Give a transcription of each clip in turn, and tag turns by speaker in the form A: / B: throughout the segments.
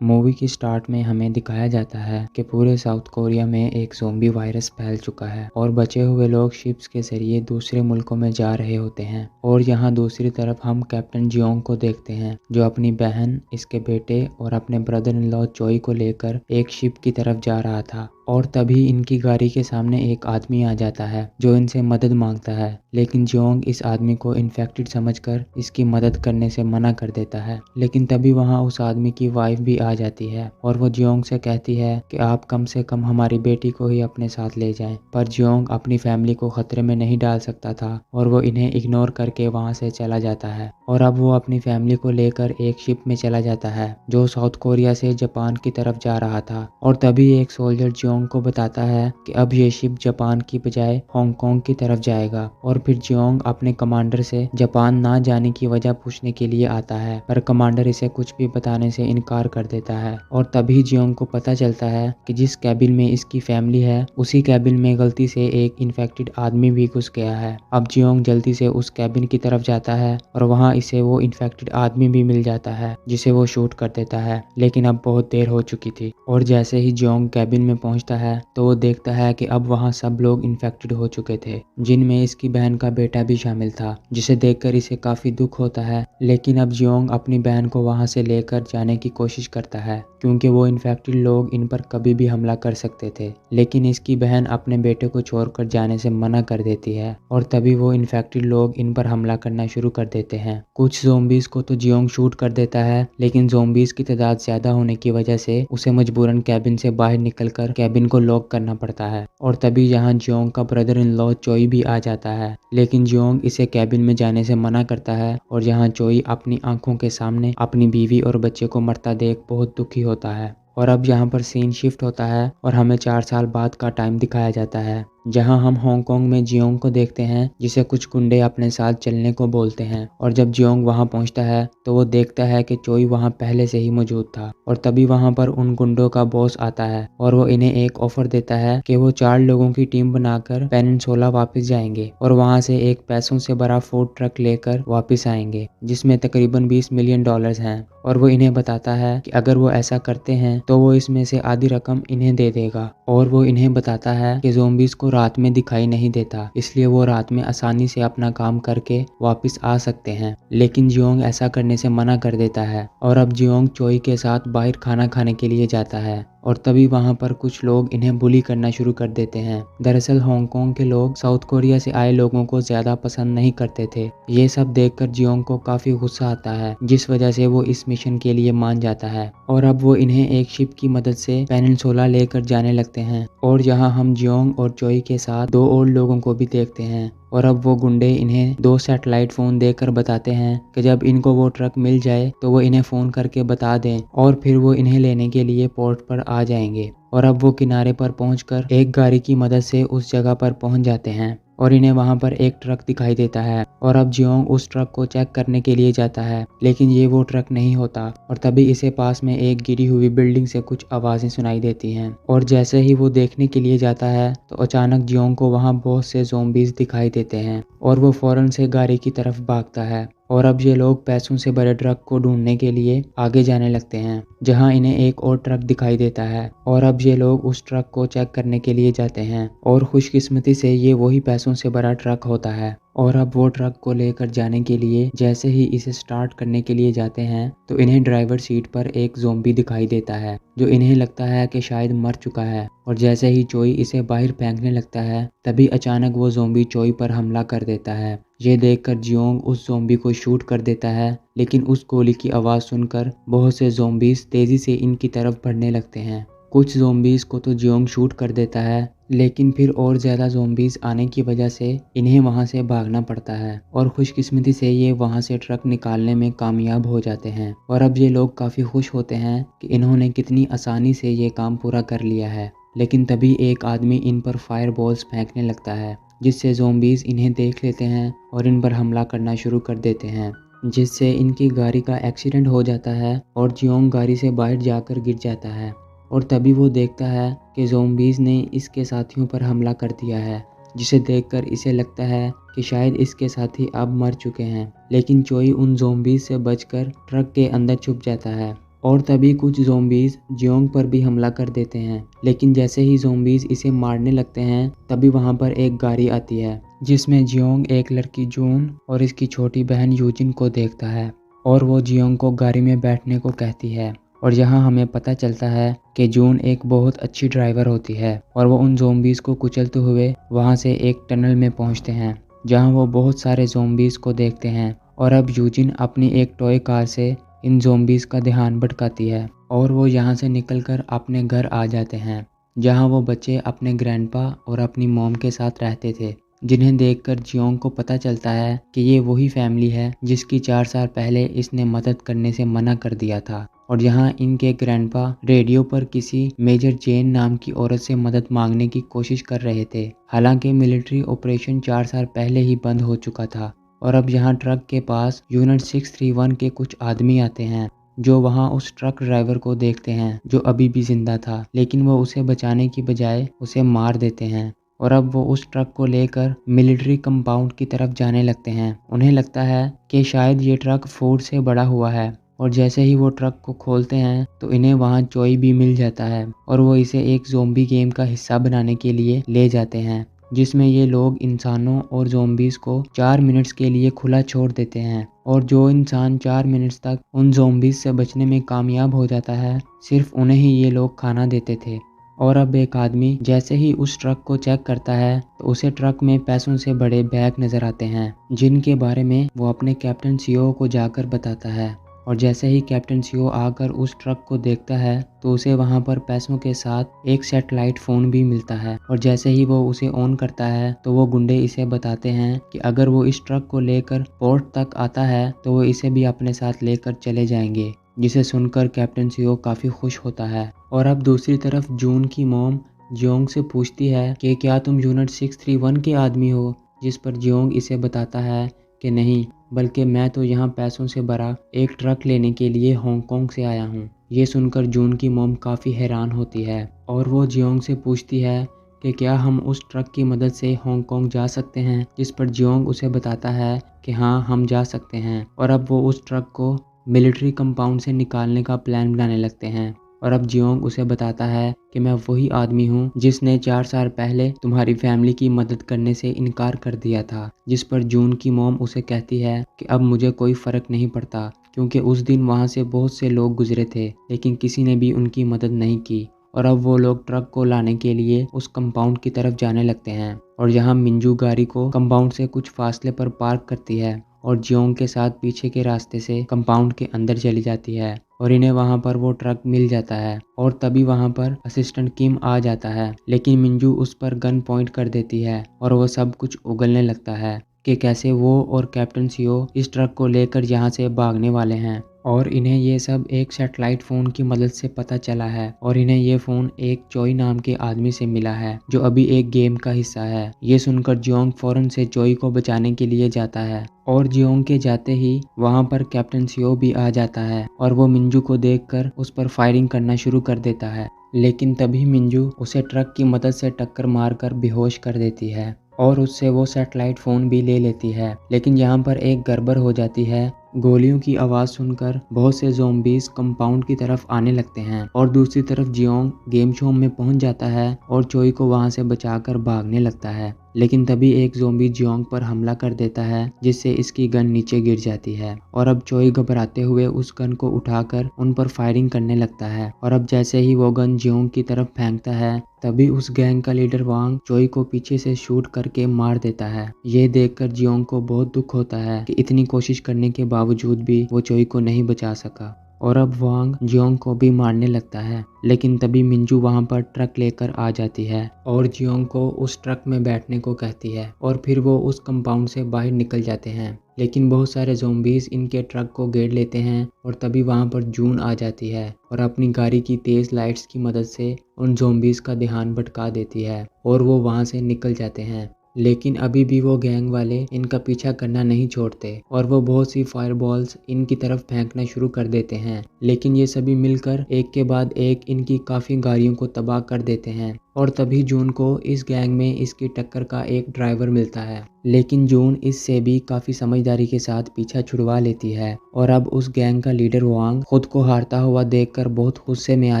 A: Movie की start में हमें दिखाया जाता है कि पूरे साउथ कोरिया में एक ज़ोंबी वायरस फैल चुका है और बचे हुए लोग शिप्स के जरिए दूसरे मुल्कों में जा रहे होते हैं। और यहाँ दूसरी तरफ हम कैप्टन जियोंग को देखते हैं जो अपनी बहन, इसके बेटे और अपने ब्रदर इन लॉ चोई को लेकर एक शिप की तरफ जा रहा था। और तभी इनकी गाड़ी के सामने एक आदमी आ जाता है जो इनसे मदद मांगता है, लेकिन जियोंग इस आदमी को इन्फेक्टेड समझकर इसकी मदद करने से मना कर देता है। लेकिन तभी वहाँ उस आदमी की वाइफ भी आ जाती है और वो जियोंग से कहती है कि आप कम से कम हमारी बेटी को ही अपने साथ ले जाएं। पर जियोंग अपनी फैमिली को खतरे में नहीं डाल सकता था और वो इन्हें इग्नोर करके वहाँ से चला जाता है। और अब वो अपनी फैमिली को लेकर एक शिप में चला जाता है जो साउथ कोरिया से जापान की तरफ जा रहा था। और तभी एक सोल्जर जियोंग को बताता है कि अब ये शिप जापान की बजाय हांगकांग की तरफ जाएगा। और फिर जियोंग अपने कमांडर से जापान ना जाने की वजह पूछने के लिए आता है, पर कमांडर इसे कुछ भी बताने से इनकार कर देता है। और तभी जियोंग को पता चलता है कि जिस कैबिन में इसकी फैमिली है उसी कैबिन में गलती से एक इन्फेक्टेड आदमी भी घुस गया है। अब जियोंग जल्दी से उस कैबिन की तरफ जाता है और वहाँ इसे वो इन्फेक्टेड आदमी भी मिल जाता है जिसे वो शूट कर देता है, लेकिन अब बहुत देर हो चुकी थी। और जैसे ही जियोंग कैबिन में पहुंचता है तो वो देखता है कि अब वहाँ सब लोग इन्फेक्टेड हो चुके थे, जिनमें इसकी बहन का बेटा भी शामिल था, जिसे देखकर इसे काफी दुख होता है। लेकिन अब जियोंग अपनी बहन को वहाँ से लेकर जाने की कोशिश करता है क्योंकि वो इन्फेक्टेड लोग इन पर कभी भी हमला कर सकते थे। लेकिन इसकी बहन अपने बेटे को छोड़कर जाने से मना कर देती है और तभी वो इन्फेक्टेड लोग इन पर हमला करना शुरू कर देते हैं। कुछ ज़ोंबीज को तो जियोंग शूट कर देता है, लेकिन ज़ोंबीज की तादाद ज्यादा होने की वजह से उसे मजबूरन कैबिन से बाहर निकलकर कैबिन को लॉक करना पड़ता है। और तभी यहाँ जियोंग का ब्रदर इन लॉ चोई भी आ जाता है, लेकिन जियोंग इसे कैबिन में जाने से मना करता है। और यहाँ चोई अपनी आंखों के सामने अपनी बीवी और बच्चे को मरता देख बहुत दुखी होता है। और अब यहाँ पर सीन शिफ्ट होता है और हमें 4 साल बाद का टाइम दिखाया जाता है, जहां हम हांगकांग में जियोंग को देखते हैं जिसे कुछ गुंडे अपने साथ चलने को बोलते हैं। और जब जियोंग वहां पहुंचता है तो वो देखता है कि चोई वहां पहले से ही मौजूद था। और तभी वहां पर उन गुंडों का बॉस आता है और वो इन्हें एक ऑफर देता है कि वो 4 लोगों की टीम बनाकर पेनिनसुला वापस जाएंगे और वहां से एक पैसों से भरा फूड ट्रक लेकर वापस आएंगे जिसमें तकरीबन $20 मिलियन हैं। और वो इन्हें बताता है कि अगर वो ऐसा करते हैं तो वो इसमें से आधी रकम इन्हें दे देगा। और वो इन्हें बताता है कि ज़ोंबीज को रात में दिखाई नहीं देता, इसलिए वो रात में आसानी से अपना काम करके वापस आ सकते हैं। लेकिन जियोंग ऐसा करने से मना कर देता है और अब जियोंग चोई के साथ बाहर खाना खाने के लिए जाता है। और तभी वहां पर कुछ लोग इन्हें बुली करना शुरू कर देते हैं। दरअसल हांगकांग के लोग साउथ कोरिया से आए लोगों को ज्यादा पसंद नहीं करते थे। ये सब देखकर जियोंग को काफी गुस्सा आता है, जिस वजह से वो इस मिशन के लिए मान जाता है। और अब वो इन्हें एक शिप की मदद से पेनिनसुला लेकर जाने लगते हैं। और यहाँ हम जियोंग और चोई के साथ 2 और लोगों को भी देखते हैं। और अब वो गुंडे इन्हें 2 सैटेलाइट फोन देकर बताते हैं कि जब इनको वो ट्रक मिल जाए तो वो इन्हें फोन करके बता दें और फिर वो इन्हें लेने के लिए पोर्ट पर आ जाएंगे। और अब वो किनारे पर पहुंचकर एक गाड़ी की मदद से उस जगह पर पहुंच जाते हैं और इन्हें वहां पर एक ट्रक दिखाई देता है। और अब जियोंग उस ट्रक को चेक करने के लिए जाता है, लेकिन ये वो ट्रक नहीं होता। और तभी इसे पास में एक गिरी हुई बिल्डिंग से कुछ आवाजें सुनाई देती हैं। और जैसे ही वो देखने के लिए जाता है तो अचानक जियोंग को वहां बहुत से ज़ोंबीज दिखाई देते हैं और वो फौरन से गाड़ी की तरफ भागता है। और अब ये लोग पैसों से भरे ट्रक को ढूंढने के लिए आगे जाने लगते हैं, जहां इन्हें एक और ट्रक दिखाई देता है। और अब ये लोग उस ट्रक को चेक करने के लिए जाते हैं और खुशकिस्मती से ये वही पैसों से भरा ट्रक होता है। और अब वो ट्रक को लेकर जाने के लिए जैसे ही इसे स्टार्ट करने के लिए जाते हैं तो इन्हें ड्राइवर सीट पर एक ज़ोंबी दिखाई देता है जो इन्हें लगता है कि शायद मर चुका है। और जैसे ही चोई इसे बाहर फेंकने लगता है तभी अचानक वो ज़ोंबी चोई पर हमला कर देता है। ये देखकर जियोंग उस ज़ोंबी को शूट कर देता है, लेकिन उस गोली की आवाज़ सुनकर बहुत से ज़ोंबीज तेज़ी से इनकी तरफ बढ़ने लगते हैं। कुछ ज़ोंबीज को तो जियोंग शूट कर देता है, लेकिन फिर और ज़्यादा ज़ोंबीज आने की वजह से इन्हें वहां से भागना पड़ता है। और खुशकिस्मती से ये वहां से ट्रक निकालने में कामयाब हो जाते हैं। और अब ये लोग काफ़ी खुश होते हैं कि इन्होंने कितनी आसानी से ये काम पूरा कर लिया है। लेकिन तभी एक आदमी इन पर फायर बॉल्स फेंकने लगता है, जिससे ज़ोंबीज इन्हें देख लेते हैं और इन पर हमला करना शुरू कर देते हैं, जिससे इनकी गाड़ी का एक्सीडेंट हो जाता है और जियोंग गाड़ी से बाहर जाकर गिर जाता है। और तभी वो देखता है कि ज़ोंबीज़ ने इसके साथियों पर हमला कर दिया है, जिसे देखकर इसे लगता है कि शायद इसके साथी अब मर चुके हैं। लेकिन चोई उन ज़ोंबीज़ से बचकर ट्रक के अंदर छुप जाता है और तभी कुछ ज़ॉम्बीज़ जियोंग पर भी हमला कर देते हैं। लेकिन जैसे ही ज़ॉम्बीज़ इसे मारने लगते हैं तभी वहाँ पर एक गाड़ी आती है जिसमें जियोंग एक लड़की जून और इसकी छोटी बहन यूजिन को देखता है और वो जियोंग को गाड़ी में बैठने को कहती है। और यहाँ हमें पता चलता है कि जून एक बहुत अच्छी ड्राइवर होती है और वो उन ज़ॉम्बीज़ को कुचलते हुए वहाँ से एक टनल में पहुँचते हैं जहाँ वो बहुत सारे ज़ॉम्बीज़ को देखते हैं। और अब यूजिन अपनी एक टॉय कार से इन ज़ॉम्बीज़ का ध्यान भटकाती है और वो यहाँ से निकलकर अपने घर आ जाते हैं जहाँ वो बच्चे अपने ग्रैंडपा और अपनी मॉम के साथ रहते थे, जिन्हें देखकर जियोंग को पता चलता है कि ये वही फैमिली है जिसकी 4 साल पहले इसने मदद करने से मना कर दिया था। और यहाँ इनके ग्रैंडपा रेडियो पर किसी मेजर जेन नाम की औरत से मदद मांगने की कोशिश कर रहे थे। हालांकि मिलिट्री ऑपरेशन 4 साल पहले ही बंद हो चुका था। और अब यहाँ ट्रक के पास यूनिट 631 के कुछ आदमी आते हैं जो वहाँ उस ट्रक ड्राइवर को देखते हैं जो अभी भी जिंदा था, लेकिन वो उसे बचाने की बजाय उसे मार देते हैं। और अब वो उस ट्रक को लेकर मिलिट्री कंपाउंड की तरफ जाने लगते हैं। उन्हें लगता है कि शायद ये ट्रक फूड से बड़ा हुआ है और जैसे ही वो ट्रक को खोलते हैं तो इन्हें वहाँ चोई भी मिल जाता है और वो इसे एक ज़ॉम्बी गेम का हिस्सा बनाने के लिए ले जाते हैं जिसमें ये लोग इंसानों और ज़ॉम्बीज़ को 4 मिनट्स के लिए खुला छोड़ देते हैं। और जो इंसान 4 मिनट्स तक उन ज़ॉम्बीज़ से बचने में कामयाब हो जाता है सिर्फ उन्हें ही ये लोग खाना देते थे। और अब एक आदमी जैसे ही उस ट्रक को चेक करता है तो उसे ट्रक में पैसों से बड़े बैग नज़र आते हैं जिनके बारे में वो अपने कैप्टन सीओ को जाकर बताता है। और जैसे ही कैप्टन सीओ आकर उस ट्रक को देखता है तो उसे वहां पर पैसों के साथ एक सैटेलाइट फ़ोन भी मिलता है। और जैसे ही वो उसे ऑन करता है तो वो गुंडे इसे बताते हैं कि अगर वो इस ट्रक को लेकर पोर्ट तक आता है तो वो इसे भी अपने साथ लेकर चले जाएंगे, जिसे सुनकर कैप्टन सीओ काफ़ी खुश होता है। और अब दूसरी तरफ जून की मॉम जियोंग से पूछती है कि क्या तुम यूनिट 631 के आदमी हो, जिस पर जियोंग इसे बताता है कि नहीं, बल्कि मैं तो यहाँ पैसों से भरा एक ट्रक लेने के लिए हांगकांग से आया हूँ। ये सुनकर जून की मॉम काफ़ी हैरान होती है और वो जियोंग से पूछती है कि क्या हम उस ट्रक की मदद से हांगकांग जा सकते हैं, जिस पर जियोंग उसे बताता है कि हाँ, हम जा सकते हैं। और अब वो उस ट्रक को मिलिट्री कंपाउंड से निकालने का प्लान बनाने लगते हैं। और अब जियोंग उसे बताता है कि मैं वही आदमी हूँ जिसने 4 साल पहले तुम्हारी फैमिली की मदद करने से इनकार कर दिया था। जिस पर जून की मॉम उसे कहती है कि अब मुझे कोई फ़र्क नहीं पड़ता, क्योंकि उस दिन वहाँ से बहुत से लोग गुजरे थे लेकिन किसी ने भी उनकी मदद नहीं की। और अब वो लोग ट्रक को लाने के लिए उस कंपाउंड की तरफ जाने लगते हैं। और यहाँ मिंजू गाड़ी को कंपाउंड से कुछ फासले पर पार्क करती है और जियोंग के साथ पीछे के रास्ते से कंपाउंड के अंदर चली जाती है। और इन्हें वहाँ पर वो ट्रक मिल जाता है और तभी वहाँ पर असिस्टेंट किम आ जाता है, लेकिन मिंजू उस पर गन पॉइंट कर देती है और वो सब कुछ उगलने लगता है कि कैसे वो और कैप्टन सीओ इस ट्रक को लेकर यहाँ से भागने वाले हैं। और इन्हें ये सब एक सैटेलाइट फ़ोन की मदद से पता चला है और इन्हें ये फ़ोन एक चोई नाम के आदमी से मिला है जो अभी एक गेम का हिस्सा है। ये सुनकर जियोंग फौरन से चोई को बचाने के लिए जाता है और जियोंग के जाते ही वहाँ पर कैप्टन सीओ भी आ जाता है और वो मिंजू को देखकर उस पर फायरिंग करना शुरू कर देता है। लेकिन तभी मिंजू उसे ट्रक की मदद से टक्कर मारकर बेहोश कर देती है और उससे वो सैटेलाइट फ़ोन भी ले लेती है। लेकिन यहाँ पर एक गड़बड़ हो जाती है। गोलियों की आवाज़ सुनकर बहुत से ज़ॉम्बीज़ कंपाउंड की तरफ आने लगते हैं और दूसरी तरफ जियोंग गेम शो में पहुंच जाता है और चोई को वहां से बचाकर भागने लगता है। लेकिन तभी एक ज़ॉम्बी जियोंग पर हमला कर देता है जिससे इसकी गन नीचे गिर जाती है और अब चोई घबराते हुए उस गन को उठाकर उन पर फायरिंग करने लगता है। और अब जैसे ही वो गन जियोंग की तरफ फेंकता है तभी उस गैंग का लीडर वांग चोई को पीछे से शूट करके मार देता है। ये देखकर जियोंग को बहुत दुख होता है कि इतनी कोशिश करने के बावजूद भी वो चोई को नहीं बचा सका। और अब वांग जियोंग को भी मारने लगता है, लेकिन तभी मिंजू वहां पर ट्रक लेकर आ जाती है और जियोंग को उस ट्रक में बैठने को कहती है और फिर वो उस कंपाउंड से बाहर निकल जाते हैं। लेकिन बहुत सारे ज़ॉम्बीज़ इनके ट्रक को घेर लेते हैं और तभी वहां पर जून आ जाती है और अपनी गाड़ी की तेज़ लाइट्स की मदद से उन ज़ॉम्बीज़ का ध्यान भटका देती है और वो वहां से निकल जाते हैं। लेकिन अभी भी वो गैंग वाले इनका पीछा करना नहीं छोड़ते और वो बहुत सी फायरबॉल्स इनकी तरफ फेंकना शुरू कर देते हैं। लेकिन ये सभी मिलकर एक के बाद एक इनकी काफ़ी गाड़ियों को तबाह कर देते हैं और तभी जून को इस गैंग में इसकी टक्कर का एक ड्राइवर मिलता है। लेकिन जून इससे भी काफ़ी समझदारी के साथ पीछा छुड़वा लेती है और अब उस गैंग का लीडर वांग खुद को हारता हुआ देखकर बहुत गुस्से में आ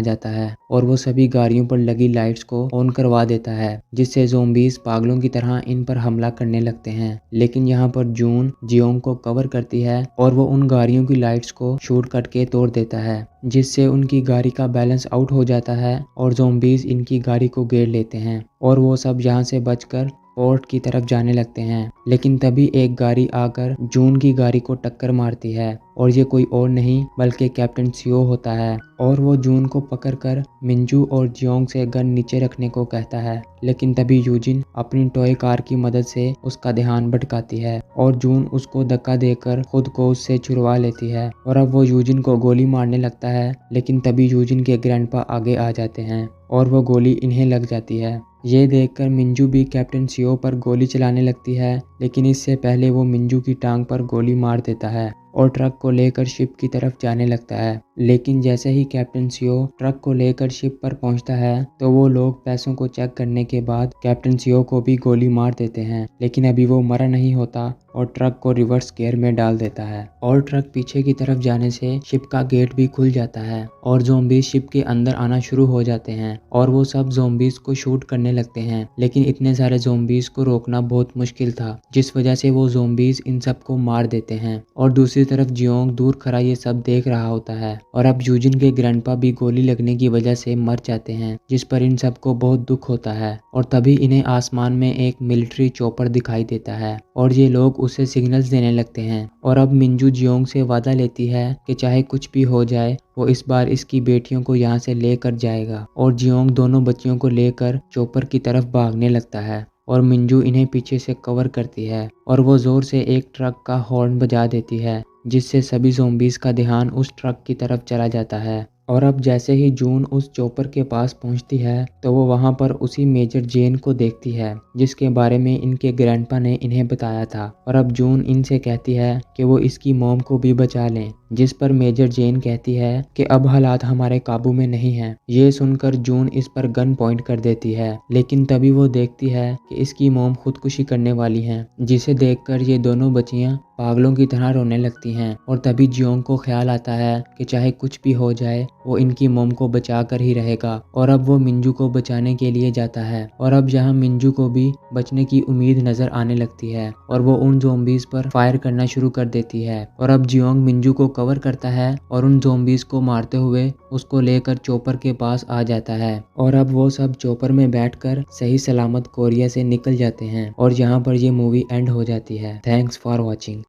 A: जाता है और वो सभी गाड़ियों पर लगी लाइट्स को ऑन करवा देता है, जिससे ज़ोंबीज पागलों की तरह इन पर हमला करने लगते हैं। लेकिन यहाँ पर जून जियोंग को कवर करती है और वो उन गाड़ियों की लाइट्स को शूट करके तोड़ देता है, जिससे उनकी गाड़ी का बैलेंस आउट हो जाता है और ज़ोंबीज इनकी गाड़ी को घेर लेते हैं और वो सब यहाँ से बचकर पोर्ट की तरफ जाने लगते हैं। लेकिन तभी एक गाड़ी आकर जून की गाड़ी को टक्कर मारती है और ये कोई और नहीं बल्कि कैप्टन सियो होता है और वो जून को पकड़कर मिंजू और जियोंग से गन नीचे रखने को कहता है। लेकिन तभी यूजिन अपनी टॉय कार की मदद से उसका ध्यान भटकाती है और जून उसको धक्का देकर खुद को उससे छुड़वा लेती है और अब वो यूजिन को गोली मारने लगता है। लेकिन तभी यूजिन के ग्रैंडपा आगे आ जाते हैं और वो गोली इन्हें लग जाती है। ये देखकर मिंजू भी कैप्टन सियो पर गोली चलाने लगती है, लेकिन इससे पहले वो मिंजू की टांग पर गोली मार देता है और ट्रक को लेकर शिप की तरफ जाने लगता है। लेकिन जैसे ही कैप्टन सियो ट्रक को लेकर शिप पर पहुंचता है तो वो लोग पैसों को चेक करने के बाद कैप्टन सियो को भी गोली मार देते हैं। लेकिन अभी वो मरा नहीं होता और ट्रक को रिवर्स गियर में डाल देता है और ट्रक पीछे की तरफ जाने से शिप का गेट भी खुल जाता है और ज़ोंबीज शिप के अंदर आना शुरू हो जाते हैं और वो सब ज़ोंबीज को शूट करने लगते हैं। लेकिन इतने सारे ज़ोंबीज को रोकना बहुत मुश्किल था, जिस वजह से वो ज़ोंबीज इन सबको मार देते हैं और दूसरी तरफ जियोंग दूर खड़ा ये सब देख रहा होता है और अब यूजिन के ग्रैंडपा भी गोली लगने की वजह से मर जाते हैं, जिस पर इन सबको बहुत दुख होता है। और तभी इन्हें आसमान में एक मिलिट्री चॉपर दिखाई देता है और ये लोग उसे सिग्नल्स देने लगते हैं और अब मिंजू जियोंग से वादा लेती है कि चाहे कुछ भी हो जाए वो इस बार इसकी बेटियों को यहाँ से लेकर जाएगा और जियोंग दोनों बच्चियों को लेकर चॉपर की तरफ भागने लगता है और मिंजू इन्हें पीछे से कवर करती है और वो जोर से एक ट्रक का हॉर्न बजा देती है, जिससे सभी ज़ोंबीज का ध्यान उस ट्रक की तरफ चला जाता है। और अब जैसे ही जून उस चॉपर के पास पहुंचती है तो वो वहां पर उसी मेजर जेन को देखती है जिसके बारे में इनके ग्रैंडपा ने इन्हें बताया था। और अब जून इनसे कहती है कि वो इसकी मॉम को भी बचा लें, जिस पर मेजर जेन कहती है कि अब हालात हमारे काबू में नहीं हैं। ये सुनकर जून इस पर गन पॉइंट कर देती है, लेकिन तभी वो देखती है कि इसकी मॉम खुदकुशी करने वाली हैं, जिसे देखकर ये दोनों बच्चियां पागलों की तरह रोने लगती हैं। और तभी जियोंग को ख्याल आता है कि चाहे कुछ भी हो जाए वो इनकी मॉम को बचा कर ही रहेगा और अब वो मिंजू को बचाने के लिए जाता है। और अब यहाँ मिंजू को भी बचने की उम्मीद नजर आने लगती है और वो उन ज़ोंबीज पर फायर करना शुरू कर देती है। और अब जियोंग मिंजू को कवर करता है और उन ज़ोंबीज को मारते हुए उसको लेकर चॉपर के पास आ जाता है और अब वो सब चॉपर में बैठकर सही सलामत कोरिया से निकल जाते हैं और यहाँ पर ये मूवी एंड हो जाती है। Thanks for watching.